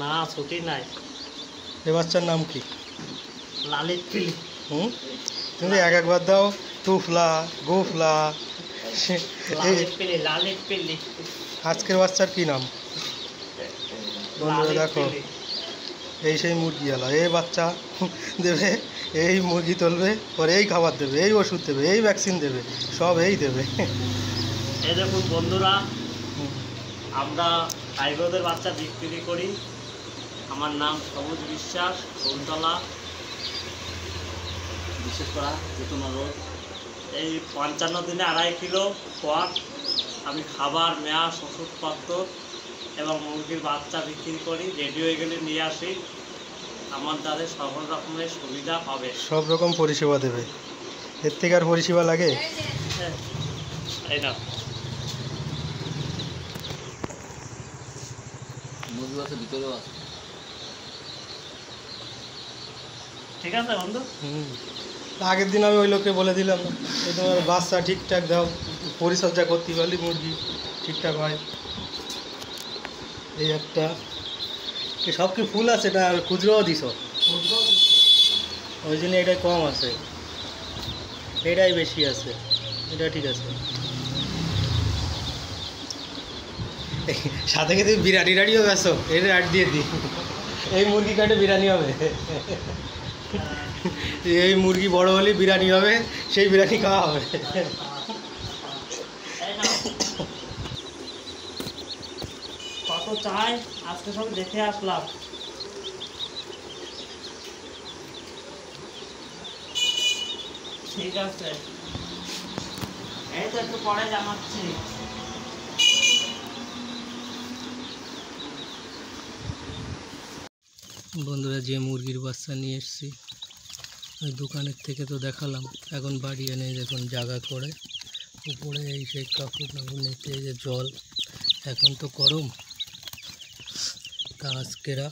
না ছুটি নাই। এই বাচ্চার নাম কি? লালিত পিলি। তুমি একবার দাও, টুফলা গোফলা। লালিত পিলি। আজকের বাচ্চার কি নাম বন্ধুরা? দেখো এই সেই মুরগিওয়ালা, এই বাচ্চা দেবে, এই মুরগি তুলবে, পরে এই খাবার দেবে, এই ওষুধ দেবে, এই ভ্যাকসিন দেবে, সব এই দেবে। এই দেখুন বন্ধুরা, আমরা টাইগারদের বাচ্চা বিক্রি করি। আমার নাম সবুজ বিশ্বাস, ফুলতলা, বিশেষ করা চেতনা রোড। এই 55 দিনে 2.5 কিলো পর আমি খাবার, ম্যাশ, ওষুধপত্র এবং মুরগির বাচ্চা বিক্রি করি। রেডি হয়ে গেলে নিয়ে আসি। আমার দ্বারা সকল রকমের সুবিধা হবে, সব রকম পরিষেবা দেবে। এর থেকে আর পরিষেবা লাগে? এই না মুরগি আছে ভিতরেও আছে। ঠিক আছে বন্ধু। আগের দিন আমি ওই লোককে বলে দিলাম না, তোমার বাচ্চা ঠিকঠাক দাও, পরিচর্যা করতে পারলে মুরগি ঠিকঠাক হয়। এই একটা সব কি ফুল আছে, এটা খুচরোও দিছ, ওই জন্য এটাই কম আছে, এটাই বেশি আছে, এটা ঠিক আছে। সাথে কি তুমি বিরিয়ানি টাড়িও গেছো? এটা অ্যাড দিয়ে দিই, এই মুরগি কাটে বিরিয়ানি হবে। এই মুরগি বড় হলে বিরিয়ানি হবে, সেই বিরিয়ানি খাওয়া হবে। কত চাই আজকে সব দেখে আসলাম। ঠিক আছে, এই তো একটু পরে জানাচ্ছি। বন্ধুরা, যে মুরগির বাচ্চা নিয়ে এসেছি ওই দোকানের থেকে তো দেখালাম, এখন বাড়ি এনে দেখুন জায়গা করে উপরে এই সেই কাপড় নিতে, এই যে জল, এখন তো গরম, তা আজকেরা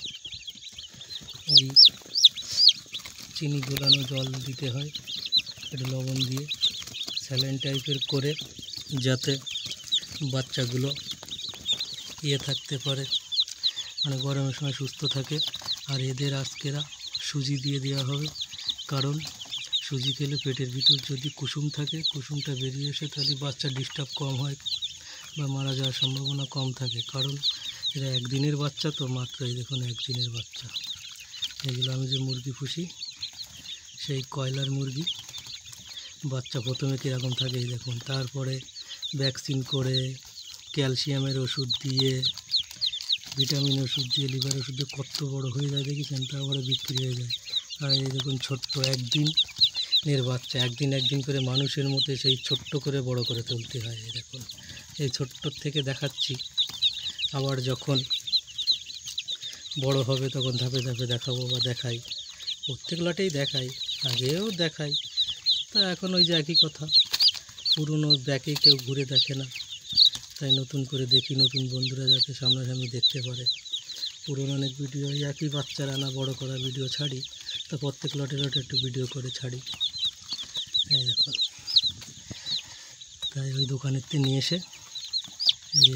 ওই চিনি গোলানো জল দিতে হয়, একটু লবণ দিয়ে স্যালাইন টাইপের করে, যাতে বাচ্চাগুলো থাকতে পারে, মানে গরমের সময় সুস্থ থাকে। আর এদের আজকেরা সুজি দিয়ে দেওয়া হবে, কারণ সুজি খেলে পেটের ভিতর যদি কুসুম থাকে, কুসুমটা বেরিয়ে এসে তাহলে বাচ্চা ডিস্টার্ব কম হয় বা মারা যাওয়ার সম্ভাবনা কম থাকে। কারণ এরা একদিনের বাচ্চা তো, মাত্র এই দেখুন একদিনের বাচ্চা। এগুলো আমি যে মুরগি পুষি সেই কয়লার মুরগি, বাচ্চা প্রথমে কীরকম থাকে এই দেখুন, তারপরে ভ্যাকসিন করে, ক্যালসিয়ামের ওষুধ দিয়ে, ভিটামিন ওষুধ দিয়ে, লিভার ওষুধ দিয়ে কত বড় হয়ে যায় দেখেছেন, তারপরে বিক্রি হয়ে যায়। আর এই দেখুন ছোট্ট একদিনের বাচ্চা, একদিন করে মানুষের মতো সেই ছোট্ট করে বড় করে তুলতে হয়। এই দেখুন, এই ছোট্টর থেকে দেখাচ্ছি, আবার যখন বড় হবে তখন ধাপে ধাপে দেখাবো বা দেখাই, প্রত্যেক লটেই দেখাই, আগেও দেখাই। তা এখন ওই যে একই কথা, পুরনো দেখে কেউ ঘুরে দেখে না, তাই নতুন করে দেখি, নতুন বন্ধুরা যাতে সামনাসামনি দেখতে পারে। পুরনো অনেক ভিডিও একই বাচ্চার আনা বড় করা ভিডিও ছাড়ি, তো প্রত্যেক লটে লটে একটু ভিডিও করে ছাড়ি। এই দেখুন, তাই ওই দোকানের থেকে নিয়ে এসে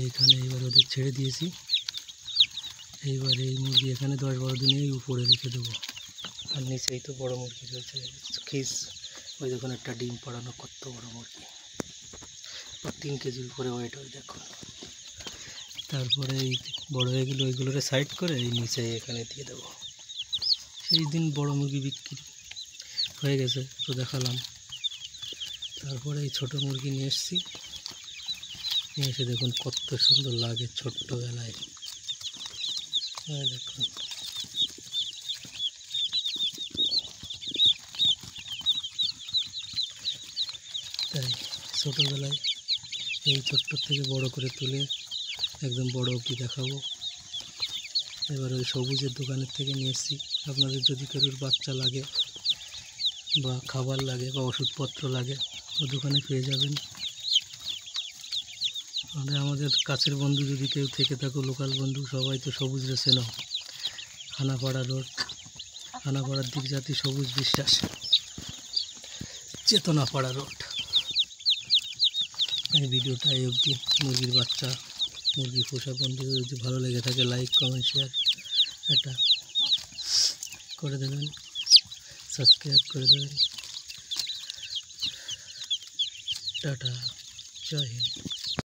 এইখানে এইবার ওদের ছেড়ে দিয়েছি। এইবার এই মুরগি এখানে 10-12 দিনেই উপরে রেখে দেবো। আর নিচেই তো বড় মুরগি রয়েছে, খিস, ওই দেখুন একটা ডিম পাড়ানো কত বড় মুরগি, 3 কেজির উপরে ওয়েট, ওই দেখুন। তারপরে এই বড় হয়ে গেলে ওইগুলোরে সাইড করে এই নিচে এখানে দিয়ে দেবো। সেই দিন বড় মুরগি বিক্রি হয়ে গেছে তো দেখালাম। তারপরে এই ছোটো মুরগি নিয়ে এসেছি, নিয়ে এসে দেখুন কত সুন্দর লাগে ছোট্টবেলায়, দেখুন। তাই ছোটোবেলায় এই ছোট্ট থেকে বড় করে তুলে একদম বড় অবধি দেখাবো। এবার ওই সবুজের দোকানের থেকে নিয়ে এসেছি। আপনাদের যদি কারোর বাচ্চা লাগে বা খাবার লাগে বা ওষুধপত্র লাগে, ও দোকানে পেয়ে যাবেন। আমাদের কাছের বন্ধু যদি কেউ থেকে থাকো, লোকাল বন্ধু, সবাই তো সবুজ রেছে নাও, খানাপাড়া রোড, খানাপাড়ার দিক জাতি সবুজ বিশ্বাস, চেতনাপাড়া রোড। এই ভিডিওটা এই অবধি, মুরগির বাচ্চা মুরগি পোষা বন্ধুদের যদি ভালো লেগে থাকে লাইক কমেন্ট শেয়ার এটা করে দেবেন, সাবস্ক্রাইব করে দেবেন। টাটা, জয় হিন্দ।